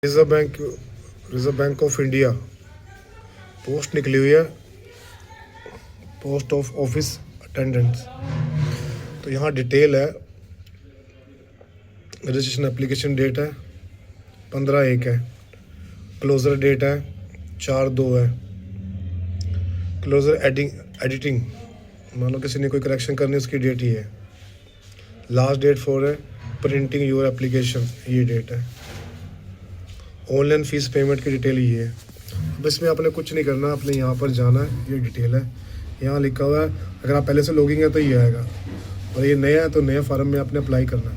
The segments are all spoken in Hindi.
Reserve bank of India post निकली हुई है, पोस्ट ऑफ ऑफिस अटेंडेंट्स। तो यहाँ डिटेल है, रजिस्ट्रेशन एप्लीकेशन डेट है 15/1 है, क्लोजर डेट है 4/2 है, क्लोजर एडिटिंग मान लो किसी ने कोई करेक्शन करनी उसकी डेट ही है, लास्ट डेट 4 है, प्रिंटिंग योर एप्लीकेशन ये डेट है, ऑनलाइन फीस पेमेंट की डिटेल ये है। अब इसमें आपने कुछ नहीं करना, आपने यहाँ पर जाना है, ये डिटेल है, यहाँ लिखा हुआ है। अगर आप पहले से लॉगिंग है तो ये आएगा, और ये नया है तो नया फार्म में आपने अप्लाई करना है।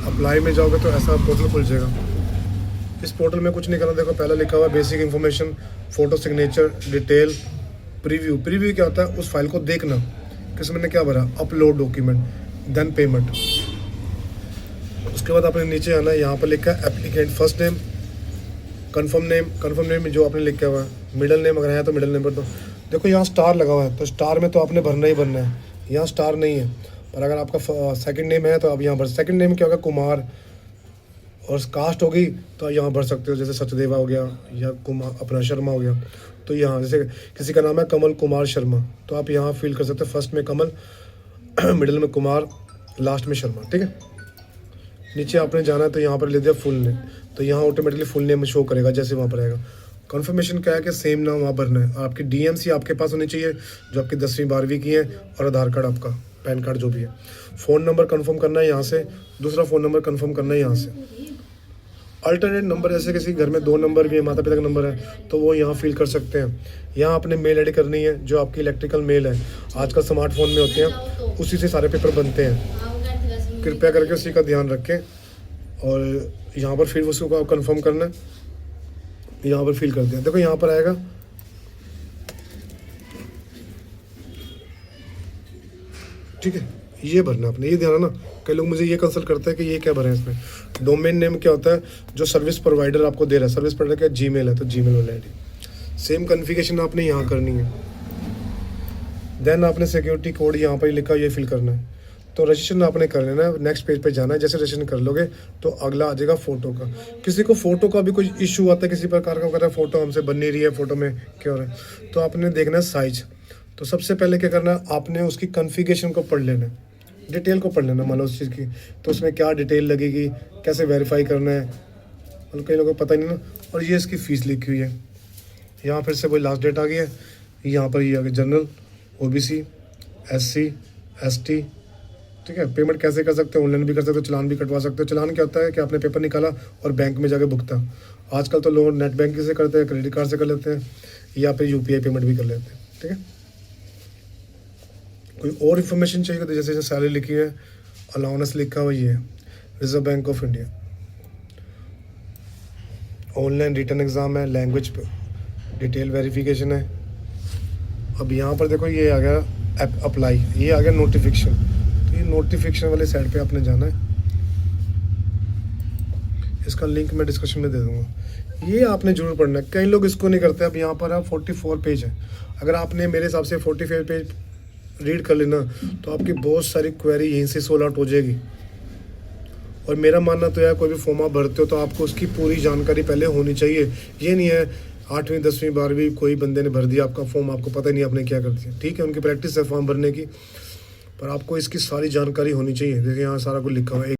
अप्लाई में जाओगे तो ऐसा पोर्टल खुल जाएगा। इस पोर्टल में कुछ नहीं करना, देखो पहले लिखा हुआ है basic information, photo, signature, detail, preview. Preview क्या होता है, उस फाइल को देखना किस मैंने क्या भरा, अपलोड डॉक्यूमेंट, देन पेमेंट। उसके बाद आपने नीचे आना है, यहाँ पर लिखा है applicant first name, confirm name में जो आपने लिखा हुआ है, मिडिल नेम अगर है तो मिडिल नेम पर। तो देखो यहाँ स्टार लगा हुआ है, तो स्टार में तो आपने भरना ही भरना है, यहाँ स्टार नहीं है। पर अगर आपका सेकंड नेम है तो आप यहाँ भर, सेकंड नेम क्या होगा, कुमार, और कास्ट होगी तो यहाँ भर सकते हो, जैसे सचदेवा हो गया या कुमार अपना शर्मा हो गया। तो यहाँ जैसे किसी का नाम है कमल कुमार शर्मा, तो आप यहाँ फिल कर सकते हो, फर्स्ट में कमल, मिडिल में कुमार, लास्ट में शर्मा, ठीक है। नीचे आपने जाना है तो यहाँ पर ले दिया फुल नेम, तो यहाँ ऑटोमेटिकली फुल नेम शो करेगा जैसे वहाँ पर आएगा। कन्फर्मेशन क्या है कि सेम नाम वहाँ भरना है, और आपकी डीएमसी आपके पास होनी चाहिए जो आपकी 10वीं 12वीं की है, और आधार कार्ड आपका, पैन कार्ड जो भी है। फ़ोन नंबर कंफर्म करना है यहाँ से, दूसरा फ़ोन नंबर कंफर्म करना है यहाँ से। अल्टरनेट नंबर, जैसे किसी घर में 2 नंबर भी है, माता पिता का नंबर है, तो वो यहाँ फिल कर सकते हैं। यहाँ अपने मेल आईडी करनी है, जो आपकी इलेक्ट्रिकल मेल है, आजकल स्मार्टफोन में होते हैं, उसी से सारे पेपर बनते हैं, कृपया करके उसी का ध्यान रखें। और यहाँ पर फिर उसको कंफर्म करना है, यहाँ पर फिल कर दिया। देखो यहाँ पर आएगा, ठीक है, ये भरना आपने, ये ध्यान है ना। कई लोग मुझे ये कंसल्ट करते हैं कि ये क्या भरें इसमें। डोमेन नेम क्या होता है, जो सर्विस प्रोवाइडर आपको दे रहा है, सर्विस प्रोवाइडर क्या जीमेल है तो जीमेल वाला आईडी। सेम कॉन्फ़िगरेशन आपने यहाँ करनी है। देन आपने सिक्योरिटी कोड यहाँ पर लिखा ये फिल करना है। तो रजिस्ट्रेशन आपने कर लेना है, नेक्स्ट पेज पे जाना है। जैसे रजिस्ट्रेशन कर लोगे तो अगला आ जाएगा फ़ोटो का। किसी को फ़ोटो का भी कोई इशू आता है, किसी प्रकार का कहता है फ़ोटो हमसे बन नहीं रही है, फ़ोटो में क्या हो रहा है, तो आपने देखना है साइज। तो सबसे पहले क्या करना है, आपने उसकी कॉन्फ़िगरेशन को पढ़ लेना है, डिटेल को पढ़ लेना, मान लो उस चीज़ की, तो उसमें क्या डिटेल लगेगी, कैसे वेरीफाई करना है, मतलब कई लोगों को पता नहीं ना। और ये इसकी फ़ीस लिखी हुई है, यहाँ फिर से वही लास्ट डेट आ गई है, यहाँ पर ये आ गया जनरल, OBC, SC, ST, ठीक है। पेमेंट कैसे कर सकते हो, ऑनलाइन भी कर सकते हो, चलान भी कटवा सकते हो। चलान क्या होता है कि आपने पेपर निकाला और बैंक में जाके भुगता। आजकल तो लोग नेट बैंकिंग से करते हैं, क्रेडिट कार्ड से कर लेते हैं, या फिर UPI पेमेंट भी कर लेते हैं, ठीक है। कोई और इन्फॉर्मेशन चाहिए तो जैसे सैलरी लिखी है, अलाउंस लिखा हुआ ये है, reserve bank of India, online written exam है, लैंग्वेज डिटेल वेरिफिकेशन है। अब यहाँ पर देखो ये आ गया अप्लाई, ये आ गया नोटिफिकेशन। ये नोटिफिकेशन वाले साइड पे आपने जाना है, इसका लिंक मैं डिस्क्रिप्शन में दे दूंगा, ये आपने जरूर पढ़ना है। कई लोग इसको नहीं करते। अब यहाँ पर 44 पेज है, अगर आपने मेरे हिसाब से 45 पेज रीड कर लेना तो आपकी बहुत सारी क्वेरी यहीं से सोल्व आउट हो जाएगी। और मेरा मानना तो यार, कोई भी फॉर्म आप भरते हो तो आपको उसकी पूरी जानकारी पहले होनी चाहिए। ये नहीं है 8वीं 10वीं 12वीं कोई बंदे ने भर दिया आपका फॉर्म, आपको पता ही नहीं आपने क्या कर दिया, ठीक है, उनकी प्रैक्टिस है फॉर्म भरने की, पर आपको इसकी सारी जानकारी होनी चाहिए। देखिए यहाँ सारा कुछ लिखा हुआ है।